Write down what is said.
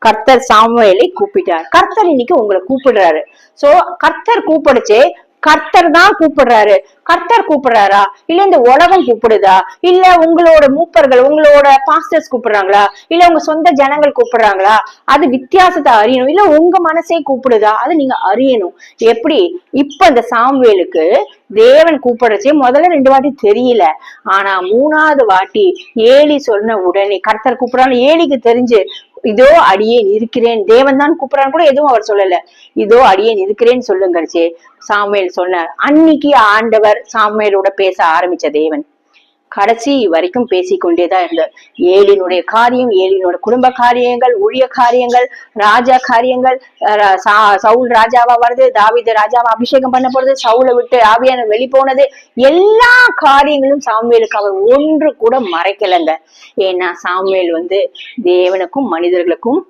கர்த்தர் சாமுவேலை கூப்பிட்டார். கர்த்தர் இன்னைக்கு உங்களை கூப்பிடுறாரு. சோ கர்த்தர் கூப்பிடுச்சு, கர்த்தர் தான் கூப்பிடுறாரு. கர்த்தர் கூப்பிடுறாரா, இல்ல இந்த உலகம் கூப்பிடுதா, இல்ல உங்களோட மூப்பர்கள் உங்களோட பாஸ்டர்ஸ் கூப்பிடுறாங்களா, இல்ல உங்க சொந்த ஜனங்கள் கூப்பிடுறாங்களா? அது வித்தியாசத்தை அறியணும். இல்ல உங்க மனசே கூப்பிடுதா, அது நீங்க அறியணும். எப்படி இப்ப இந்த சாமுவேலுக்கு தேவன் கூப்பிடுறச்சே முதல்ல 2 வாட்டி தெரியல. ஆனா 3வது வாட்டி ஏலி சொன்ன உடனே கர்த்தர் கூப்பிடுறான்னு ஏலிக்கு தெரிஞ்சு, இதோ அடியேன் இருக்கிறேன், தேவன் தான் கூப்பிடுறான்னு கூட எதுவும் அவர் சொல்லல. இதோ அடியேன் இருக்கிறேன்னு சொல்லுங்கச்சே சாமுவேல் சொன்னார். அன்னைக்கு ஆண்டவர் சாமுவேலோட பேச ஆரம்பிச்ச தேவன் கடைசி வரைக்கும் பேசிக்கொண்டேதான் இருந்தார். ஏலினுடைய காரியம், ஏலினோட குடும்ப காரியங்கள், ஊழிய காரியங்கள், ராஜா காரியங்கள், சவுல் ராஜாவா வருது, தாவீது ராஜாவா அபிஷேகம் பண்ண போறது, சவுலை விட்டு ஆவியான வெளி போனது, எல்லா காரியங்களும் சாமுவேலுக்கு அவர் ஒன்று கூட மறைக்கலங்க. ஏன்னா சாமுவேல் தேவனுக்கும் மனிதர்களுக்கும்